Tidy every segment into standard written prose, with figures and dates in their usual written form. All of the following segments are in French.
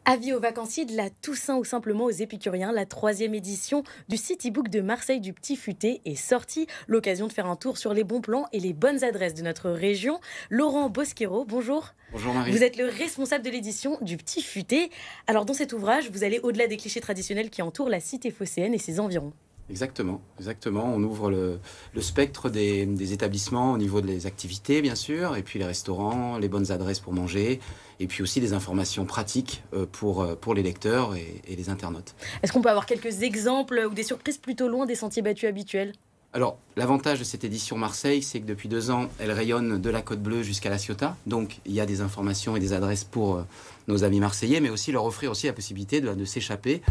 Avis aux vacanciers de la Toussaint ou simplement aux épicuriens, la troisième édition du Citybook de Marseille du Petit Futé est sortie. L'occasion de faire un tour sur les bons plans et les bonnes adresses de notre région. Laurent Bosquero, bonjour. Bonjour Marie. Vous êtes le responsable de l'édition du Petit Futé. Alors dans cet ouvrage, vous allez au-delà des clichés traditionnels qui entourent la cité phocéenne et ses environs. Exactement. On ouvre le spectre des établissements au niveau des activités, bien sûr, et puis les restaurants, les bonnes adresses pour manger, et puis aussi des informations pratiques pour les lecteurs et les internautes. Est-ce qu'on peut avoir quelques exemples ou des surprises plutôt loin des sentiers battus habituels ? Alors, l'avantage de cette édition Marseille, c'est que depuis 2 ans, elle rayonne de la Côte Bleue jusqu'à la Ciotat. Donc, il y a des informations et des adresses pour nos amis marseillais, mais aussi leur offrir aussi la possibilité de s'échapper.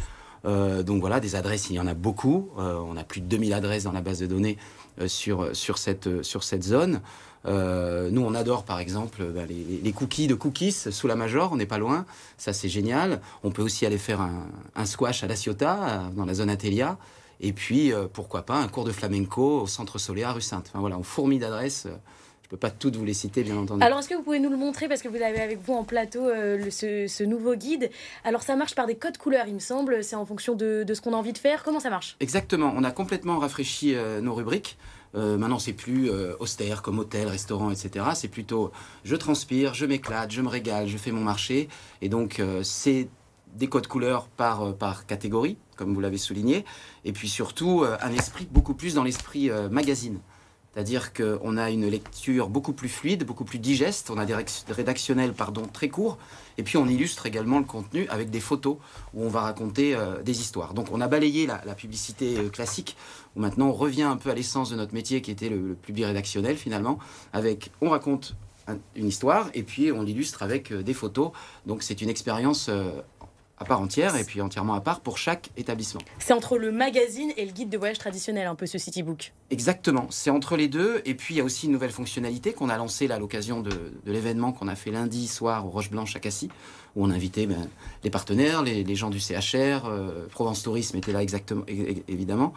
Donc voilà, des adresses, il y en a beaucoup. On a plus de 2000 adresses dans la base de données sur cette zone. Nous, on adore par exemple les cookies de Cookies sous la Major, on n'est pas loin. Ça, c'est génial. On peut aussi aller faire un squash à la Ciotat, dans la zone Athélia. Et puis, pourquoi pas, un cours de flamenco au Centre Soléa, rue Sainte. Enfin voilà, on fourmille d'adresses. Je ne peux pas toutes vous les citer, bien entendu. Alors, est-ce que vous pouvez nous le montrer, parce que vous avez avec vous en plateau ce nouveau guide. Alors, ça marche par des codes couleurs, il me semble. C'est en fonction de ce qu'on a envie de faire. Comment ça marche ? Exactement. On a complètement rafraîchi nos rubriques. Maintenant, c'est plus austère comme hôtel, restaurant, etc. C'est plutôt je transpire, je m'éclate, je me régale, je fais mon marché. Et donc, c'est des codes couleurs par catégorie, comme vous l'avez souligné. Et puis surtout, un esprit beaucoup plus dans l'esprit magazine. C'est-à-dire qu'on a une lecture beaucoup plus fluide, beaucoup plus digeste. On a des rédactionnels très courts. Et puis on illustre également le contenu avec des photos où on va raconter des histoires. Donc on a balayé la publicité classique, où maintenant on revient un peu à l'essence de notre métier qui était le plus birédactionnel finalement. On raconte une histoire et puis on l'illustre avec des photos. Donc c'est une expérience à part entière et puis entièrement à part pour chaque établissement. C'est entre le magazine et le guide de voyage traditionnel, un peu ce Citybook. Exactement, c'est entre les deux. Et puis il y a aussi une nouvelle fonctionnalité qu'on a lancée là, à l'occasion de l'événement qu'on a fait lundi soir au Roche Blanche à Cassis, où on a invité les partenaires, les gens du CHR, Provence Tourisme était là exactement, évidemment.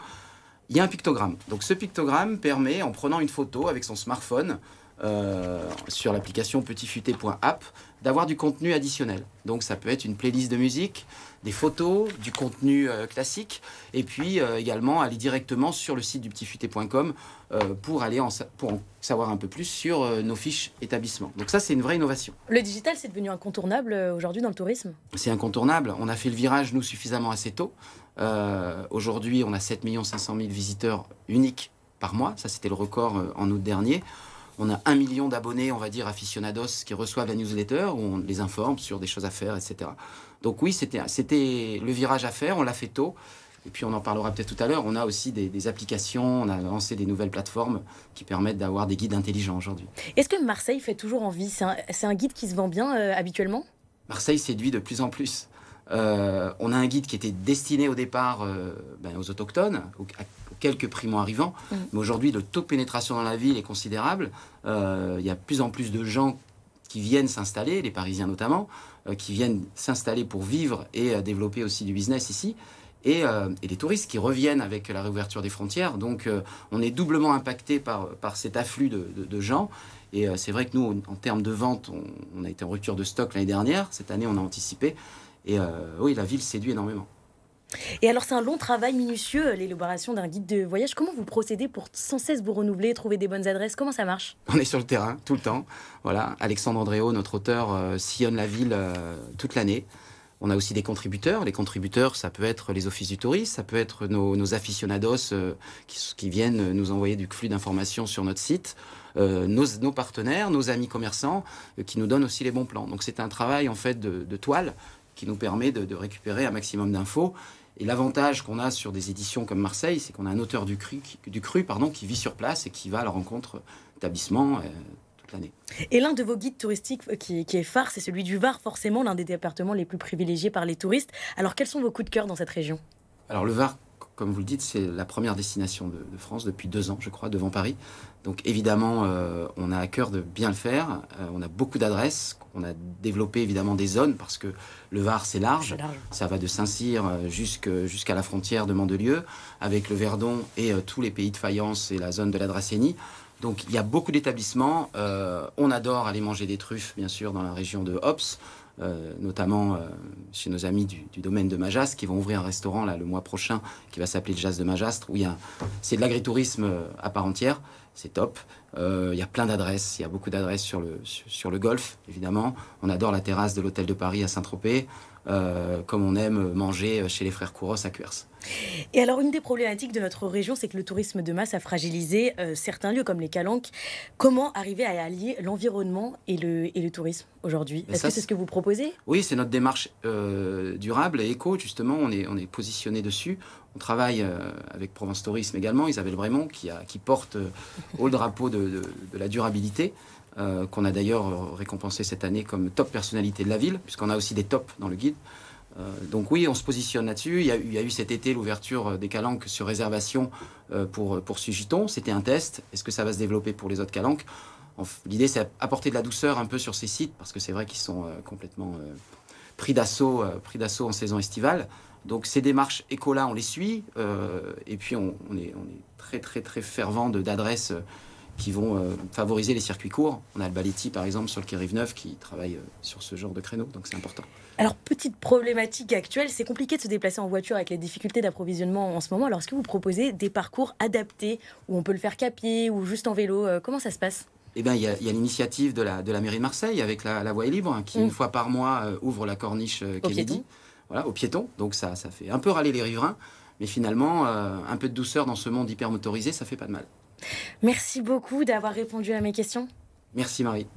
Il y a un pictogramme. Donc ce pictogramme permet, en prenant une photo avec son smartphone, sur l'application petitfuté.app, d'avoir du contenu additionnel. Donc ça peut être une playlist de musique, des photos, du contenu classique, et puis également aller directement sur le site du petitfuté.com pour en savoir un peu plus sur nos fiches établissements. Donc ça, c'est une vraie innovation. Le digital, c'est devenu incontournable aujourd'hui dans le tourisme ? C'est incontournable. On a fait le virage, nous, suffisamment assez tôt. Aujourd'hui, on a 7 500 000 visiteurs uniques par mois. Ça, c'était le record en août dernier. On a 1 million d'abonnés, on va dire, aficionados qui reçoivent la newsletter, où on les informe sur des choses à faire, etc. Donc oui, c'était le virage à faire, on l'a fait tôt. Et puis on en parlera peut-être tout à l'heure, on a aussi des applications, on a lancé des nouvelles plateformes qui permettent d'avoir des guides intelligents aujourd'hui. Est-ce que Marseille fait toujours envie ? C'est un guide qui se vend bien habituellement ? Marseille séduit de plus en plus. On a un guide qui était destiné au départ aux autochtones, aux quelques primo-arrivants. Mais aujourd'hui, le taux de pénétration dans la ville est considérable. Il y a de plus en plus de gens qui viennent s'installer, les Parisiens notamment, qui viennent s'installer pour vivre et développer aussi du business ici. Et les touristes qui reviennent avec la réouverture des frontières. Donc on est doublement impacté par cet afflux de gens. Et c'est vrai que nous, en termes de vente, on a été en rupture de stock l'année dernière. Cette année, on a anticipé. Et oui, la ville séduit énormément. Et alors, c'est un long travail minutieux, l'élaboration d'un guide de voyage. Comment vous procédez pour sans cesse vous renouveler, trouver des bonnes adresses ? Comment ça marche ? On est sur le terrain, tout le temps. Voilà. Alexandre Andréo, notre auteur, sillonne la ville toute l'année. On a aussi des contributeurs. Les contributeurs, ça peut être les offices du tourisme, ça peut être nos aficionados qui viennent nous envoyer du flux d'informations sur notre site, nos partenaires, nos amis commerçants qui nous donnent aussi les bons plans. Donc c'est un travail en fait de toile qui nous permet de récupérer un maximum d'infos. Et l'avantage qu'on a sur des éditions comme Marseille, c'est qu'on a un auteur du cru qui vit sur place et qui va à la rencontre d'établissements toute l'année. Et l'un de vos guides touristiques qui est phare, c'est celui du Var, forcément l'un des départements les plus privilégiés par les touristes. Alors quels sont vos coups de cœur dans cette région ? Alors le Var, comme vous le dites, c'est la première destination de France depuis 2 ans, je crois, devant Paris. Donc évidemment, on a à cœur de bien le faire. On a beaucoup d'adresses. On a développé évidemment des zones parce que le Var, c'est large. Ça va de Saint-Cyr jusqu'à la frontière de Mandelieu, avec le Verdon et tous les pays de faïence et la zone de la Dracénie. Donc il y a beaucoup d'établissements. On adore aller manger des truffes, bien sûr, dans la région de Hops. notamment chez nos amis du domaine de Majas, qui vont ouvrir un restaurant là, le mois prochain, qui va s'appeler le Jazz de Majastre, où c'est de l'agritourisme à part entière. C'est top. Il y a plein d'adresses. Il y a beaucoup d'adresses sur le golfe, évidemment. On adore la terrasse de l'Hôtel de Paris à Saint-Tropez, comme on aime manger chez les frères Kouros à Cuers. Et alors, une des problématiques de notre région, c'est que le tourisme de masse a fragilisé certains lieux comme les calanques. Comment arriver à allier l'environnement et le tourisme aujourd'hui? Est-ce que c'est ce que vous proposez? Oui, c'est notre démarche durable et éco, justement. On est positionné dessus. On travaille avec Provence Tourisme également, Isabelle Brémond, qui porte haut le drapeau de la durabilité, qu'on a d'ailleurs récompensé cette année comme top personnalité de la ville, puisqu'on a aussi des tops dans le guide. Donc oui, on se positionne là-dessus. Il y a eu cet été l'ouverture des calanques sur réservation pour Sugiton. C'était un test. Est-ce que ça va se développer pour les autres calanques? L'idée, c'est apporter de la douceur un peu sur ces sites, parce que c'est vrai qu'ils sont complètement pris d'assaut en saison estivale. Donc ces démarches éco-là, on les suit. Et puis on est très très très fervent d'adresses qui vont favoriser les circuits courts. On a le Baletti, par exemple, sur le quai Rive-Neuf, qui travaille sur ce genre de créneau, donc c'est important. Alors, petite problématique actuelle, c'est compliqué de se déplacer en voiture avec les difficultés d'approvisionnement en ce moment. Alors, est-ce que vous proposez des parcours adaptés, où on peut le faire qu'à pied ou juste en vélo? Comment ça se passe? Eh bien, il y a l'initiative de la mairie de Marseille, avec la Voie est libre, qui, une fois par mois, ouvre la corniche Kennedy, voilà, aux piétons. Donc ça fait un peu râler les riverains, mais finalement, un peu de douceur dans ce monde hyper motorisé, ça fait pas de mal. Merci beaucoup d'avoir répondu à mes questions. Merci Marie.